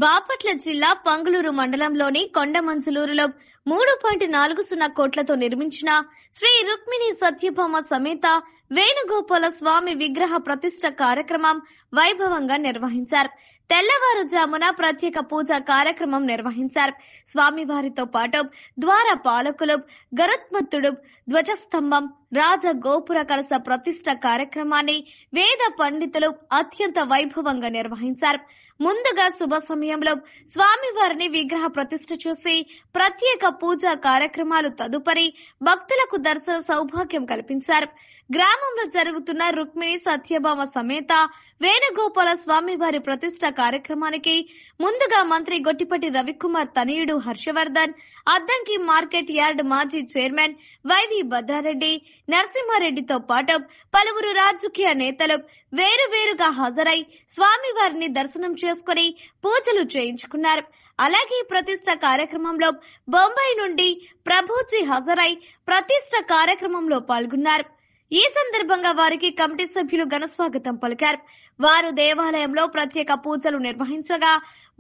బాపట్ల జిల్లా పంగులూరు మండలంలోని కొండమంచులూరులో 3.40 కోట్లతో నిర్మించిన శ్రీ రుక్మిణి సత్యభామ సమేత వేణుగోపాల స్వామి విగ్రహ ప్రతిష్ఠ కార్యక్రమం వైభవంగా నిర్వహించారు. తెల్లవారుజామున ప్రత్యేక పూజా కార్యక్రమం నిర్వహించారు. స్వామివారితో పాటు ద్వార పాలకులు, గరుత్మంతుడు, ధ్వజస్తంభం, రాజగోపుర కలశ ప్రతిష్ఠ కార్యక్రమాన్ని వేద పండితులు అత్యంత వైభవంగా నిర్వహించారు. ముందుగా శుభ సమయంలో స్వామివారిని విగ్రహ ప్రతిష్ఠ చేసి ప్రత్యేక పూజా కార్యక్రమాలు తదుపరి భక్తులకు దర్శన సౌభాగ్యం కల్పించారు. గ్రామంలో జరుగుతున్న రుక్మిణి సత్యభామ సమేత వేణుగోపాల స్వామివారి ప్రతిష్ఠ కార్యక్రమానికి ముందుగా మంత్రి గొట్టిపట్టి రవికుమార్ తనయుడు హర్షవర్ధన్, అద్దంకి మార్కెట్ యార్డ్ మాజీ చైర్మన్ వైవి భద్రారెడ్డి, నరసింహారెడ్డితో పాటు పలువురు రాజకీయ నేతలు వేరువేరుగా హాజరై స్వామివారిని దర్శనం చేసుకుని పూజలు చేయించుకున్నారు. అలాగే ప్రతిష్ఠ కార్యక్రమంలో బొంబాయి నుండి ప్రభుజీ హాజరై ప్రతిష్ఠ కార్యక్రమంలో పాల్గొన్నారు. ఈ సందర్భంగా వారికి కమిటీ సభ్యులు ఘనస్వాగతం పలికారు. వారు దేవాలయంలో ప్రత్యేక పూజలు నిర్వహించగా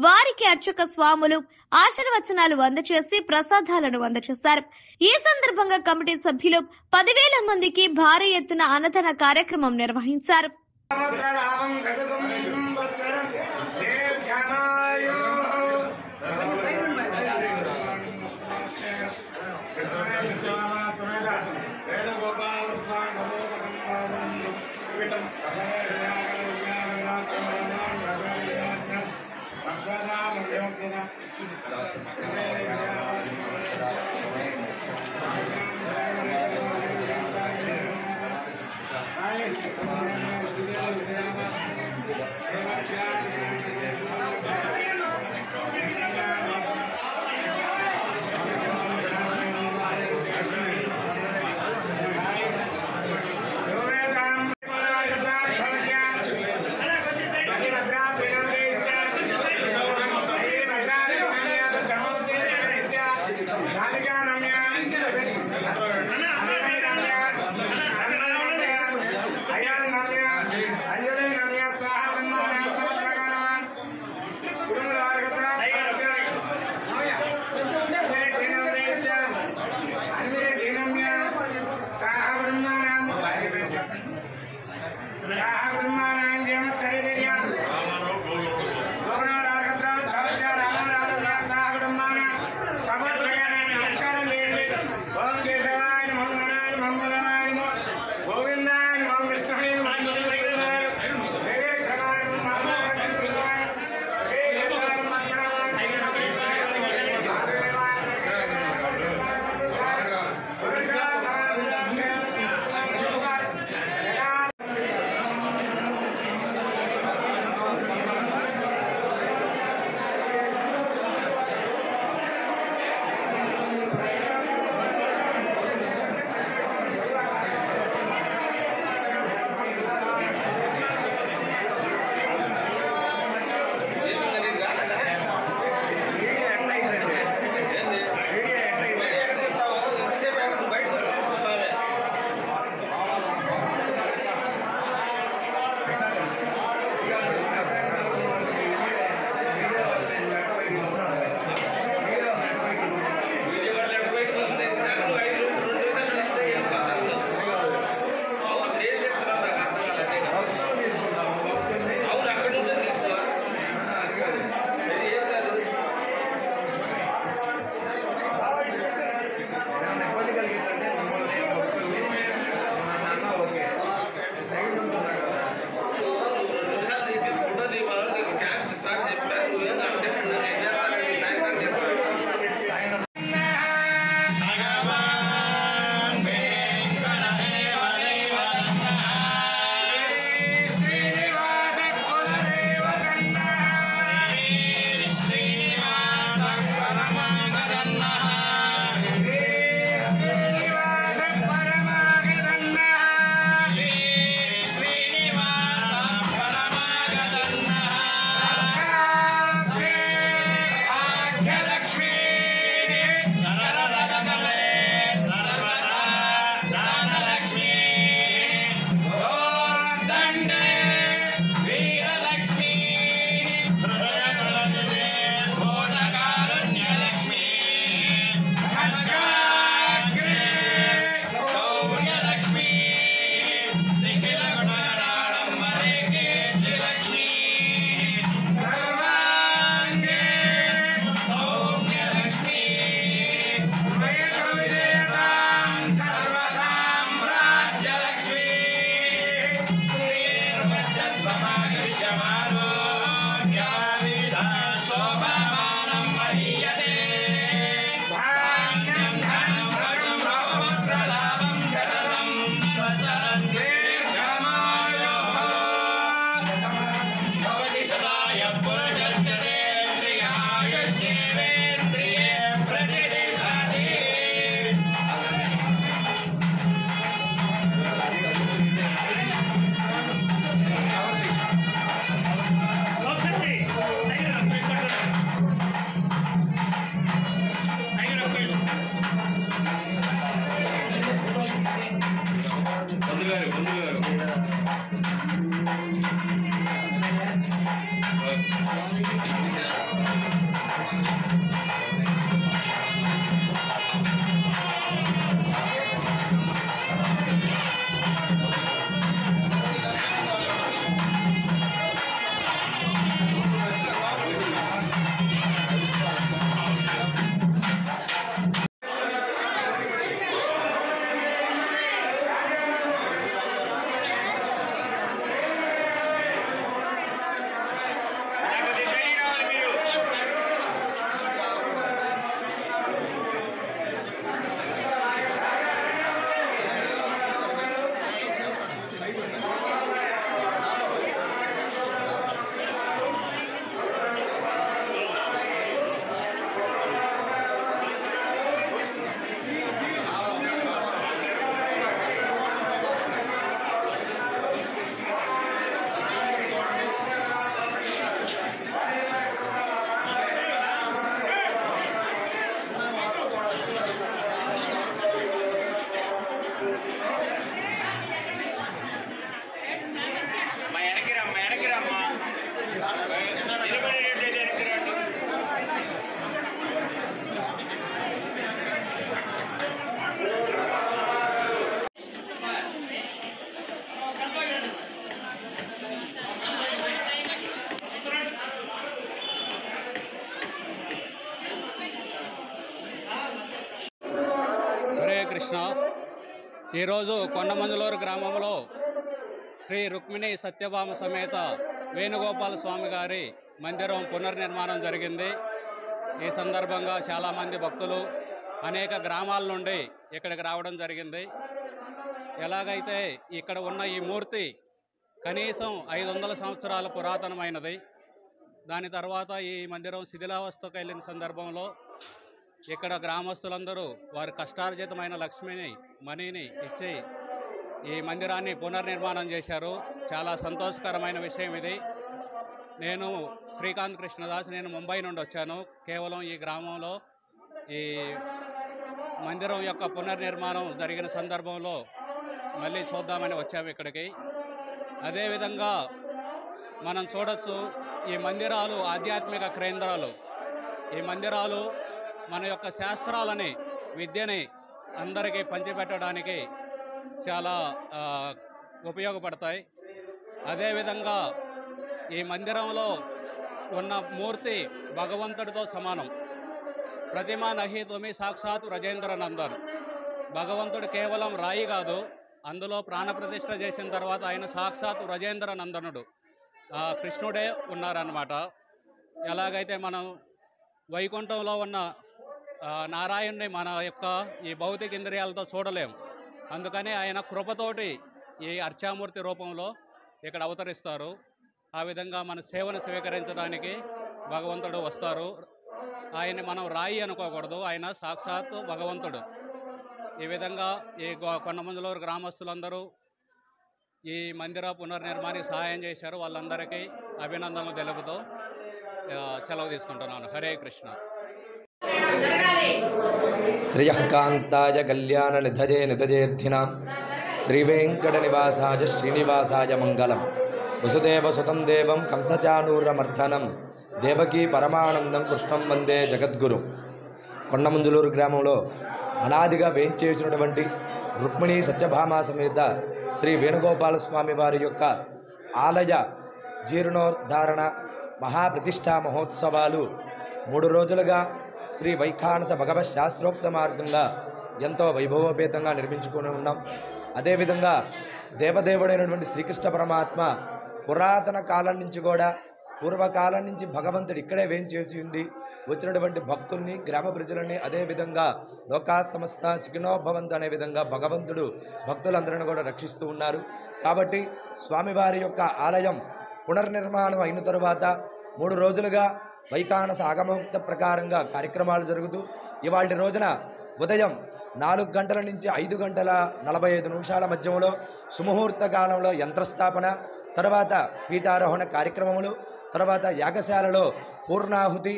వారికి అర్చక స్వాములు ఆశీర్వచనాలు అందజేసి ప్రసాదాలను అందజేశారు. ఈ సందర్భంగా కమిటీ సభ్యులు 10,000 మందికి భారీ ఎత్తున అన్నదాన కార్యక్రమం నిర్వహించారు. హరే కృష్ణ. ఈరోజు కొండమంజలూరు గ్రామంలో శ్రీ రుక్మిణి సత్యభామ సమేత వేణుగోపాల స్వామి గారి మందిరం పునర్నిర్మాణం జరిగింది. ఈ సందర్భంగా చాలామంది భక్తులు అనేక గ్రామాల నుండి ఇక్కడికి రావడం జరిగింది. ఎలాగైతే ఇక్కడ ఉన్న ఈ మూర్తి కనీసం 500 సంవత్సరాల పురాతనమైనది. దాని తర్వాత ఈ మందిరం శిథిలావస్థకు వెళ్ళిన సందర్భంలో ఇక్కడ గ్రామస్తులందరూ వారి కష్టార్జితమైన లక్ష్మిని మనీని ఇచ్చి ఈ మందిరాన్ని పునర్నిర్మాణం చేశారు. చాలా సంతోషకరమైన విషయం ఇది. నేను శ్రీకాంత్ కృష్ణదాస్, నేను ముంబై నుండి వచ్చాను. కేవలం ఈ గ్రామంలో ఈ మందిరం యొక్క పునర్నిర్మాణం జరిగిన సందర్భంలో మళ్ళీ చూద్దామని వచ్చాము ఇక్కడికి. అదేవిధంగా మనం చూడొచ్చు, ఈ మందిరాలు ఆధ్యాత్మిక కేంద్రాలు. ఈ మందిరాలు మన యొక్క శాస్త్రాలని, విద్యని అందరికీ పంచిపెట్టడానికి చాలా ఉపయోగపడతాయి. అదేవిధంగా ఈ మందిరంలో ఉన్న మూర్తి భగవంతుడితో సమానం. ప్రతిమా నహి తుమి సాక్షాత్ రజేంద్ర నందన్. భగవంతుడు కేవలం రాయి కాదు, అందులో ప్రాణప్రతిష్ఠ చేసిన తర్వాత ఆయన సాక్షాత్ రజేంద్ర నందనుడు, కృష్ణుడే ఉన్నారన్నమాట. ఎలాగైతే మనం వైకుంఠంలో ఉన్న నారాయణుని మన యొక్క ఈ భౌతిక ఇంద్రియాలతో చూడలేం. అందుకని ఆయన కృపతోటి ఈ అర్చామూర్తి రూపంలో ఇక్కడ అవతరిస్తారు. ఆ విధంగా మన సేవను స్వీకరించడానికి భగవంతుడు వస్తారు. ఆయన్ని మనం రాయి అనుకోకూడదు, ఆయన సాక్షాత్తు భగవంతుడు. ఈ విధంగా ఈ కొండమంజలూరు గ్రామస్తులందరూ ఈ మందిర పునర్నిర్మాణానికి సహాయం చేశారు. వాళ్ళందరికీ అభినందనలు తెలుపుతూ సెలవు తీసుకుంటున్నాను. హరే కృష్ణ. శ్రియకాంతాయ కళ్యాణ నిధజే నిధజేర్థినాం శ్రీవేంకట నివాసాయ శ్రీనివాసాయ మంగళం. వసుదేవసుతం దేవం కంసచానూరమర్దనం దేవకీ పరమానందం కృష్ణం వందే జగద్గురు. కొండమంజలూరు గ్రామంలో అనాదిగా వేంచేసినటువంటి రుక్మిణీ సత్యభామ సమేత శ్రీ వేణుగోపాల స్వామి వారి యొక్క ఆలయ జీర్ణోద్ధారణ మహాప్రతిష్ఠా మహోత్సవాలు 3 రోజులుగా శ్రీ వైఖానస భగవత్ శాస్త్రోక్త మార్గంగా ఎంతో వైభవోపేతంగా నిర్మించుకొని ఉన్నాం. అదేవిధంగా దేవదేవుడైనటువంటి శ్రీకృష్ణ పరమాత్మ పురాతన కాలం నుంచి కూడా, పూర్వకాలం నుంచి భగవంతుడు ఇక్కడే వేంచేసి ఉండి వచ్చినటువంటి భక్తుల్ని, గ్రామ ప్రజలని, అదేవిధంగా లోకా సమస్త సుఖినోభవంతు అనే విధంగా భగవంతుడు భక్తులందరినీ కూడా రక్షిస్తూ ఉన్నారు. కాబట్టి స్వామివారి యొక్క ఆలయం పునర్నిర్మాణం అయిన తరువాత 3 రోజులుగా వైఖానస ఆగమోక్త ప్రకారంగా కార్యక్రమాలు జరుగుతూ ఇవాళ రోజున ఉదయం 4 గంటల నుంచి 5 గంటల 45 నిమిషాల మధ్యలో సుముహూర్త కాలంలో యంత్రస్థాపన, తర్వాత పీఠారోహణ కార్యక్రమములు, తర్వాత యాగశాలలో పూర్ణాహుతి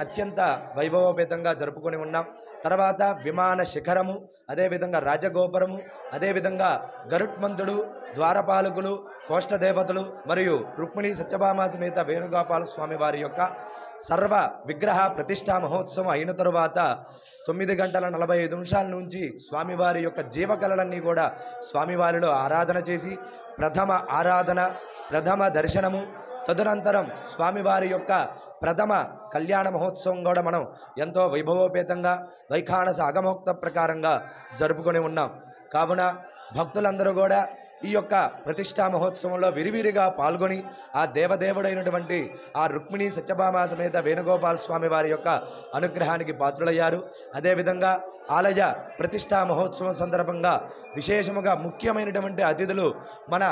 అత్యంత వైభవోపేతంగా జరుపుకొని ఉన్నాం. తర్వాత విమాన శిఖరము, అదేవిధంగా రాజగోపురము, అదేవిధంగా గరుత్మంతుడు, ద్వారపాలకులు, కోష్టదేవతలు మరియు రుక్మిణి సత్యభామ సమేత వేణుగోపాల స్వామి వారి యొక్క సర్వ విగ్రహ ప్రతిష్టా మహోత్సవం అయిన తరువాత 9:45 నుంచి స్వామివారి యొక్క జీవకళలన్నీ కూడా స్వామివారిలో ఆరాధన చేసి ప్రథమ ఆరాధన, ప్రథమ దర్శనము, తదనంతరం స్వామివారి యొక్క ప్రథమ కళ్యాణ మహోత్సవం కూడా మనం ఎంతో వైభవోపేతంగా వైఖానస ఆగమోక్త ప్రకారంగా జరుపుకొని ఉన్నాం. కావున భక్తులందరూ కూడా ఈ యొక్క ప్రతిష్టా మహోత్సవంలో విరివిరిగా పాల్గొని ఆ దేవదేవుడైనటువంటి ఆ రుక్మిణి సత్యభామ సమేత వేణుగోపాల స్వామి వారి యొక్క అనుగ్రహానికి పాత్రులయ్యారు. అదేవిధంగా ఆలయ ప్రతిష్టా మహోత్సవం సందర్భంగా విశేషముగా ముఖ్యమైనటువంటి అతిథులు మన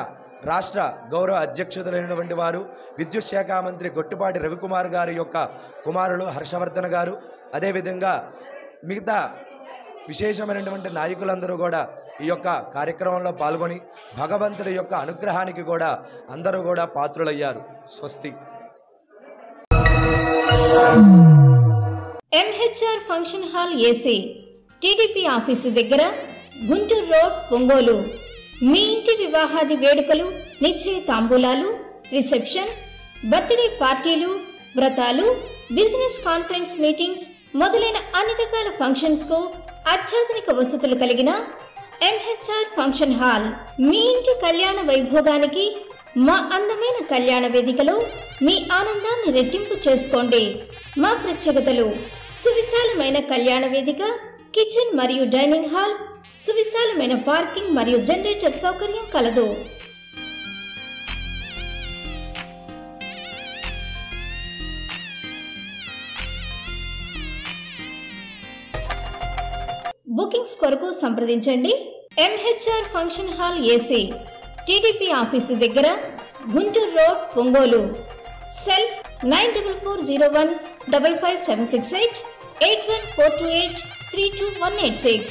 రాష్ట్ర గౌరవ అధ్యక్షులైనటువంటి వారు విద్యుత్ శాఖ మంత్రి గొట్టిపాటి రవికుమార్ గారి యొక్క కుమారులు హర్షవర్ధన్ గారు, అదేవిధంగా మిగతా విశేషమైనటువంటి నాయకులందరూ కూడా ఈ యొక్క కార్యక్రమంలో పాల్గొని భగవంతుడి యొక్క అనుగ్రహానికి కూడా అందరూ కూడా పాత్రులయ్యారు. స్వస్తి. MHR function hall AC, TDP office దగ్గర, గుంటూరు రోడ్, ఒంగోలు. మీ ఇంటి వివాహాది వేడుకలు, నిశ్చయ తాంబూలాలు, రిసెప్షన్, బర్త్డే పార్టీలు, వ్రతాలు, బిజినెస్ కాన్ఫరెన్స్ మీటింగ్స్ మొదలైన అన్ని రకాల ఫంక్షన్స్ కు అత్యాధునిక వసతులు కలిగిన ఎంహెచ్ఆర్ ఫంక్షన్ హాల్ మీ ఇంటి కళ్యాణ వైభోగానికి మా అందమైన కళ్యాణ వేదికలో మీ ఆనందాన్ని రెట్టింపు చేసుకోండి. మా ప్రత్యేకతలు: సువిశాలమైన కళ్యాణ వేదిక, కిచెన్ మరియు డైనింగ్ హాల్, సువిశాలమైన పార్కింగ్ మరియు జనరేటర్ సౌకర్యం కలదు. బుకింగ్స్ కొరకు సంప్రదించండి. MHR function hall AC, TDP office దగ్గర, గుంటూరు రోడ్, ఒంగోలు. సెల్ 9440155768 8142832186.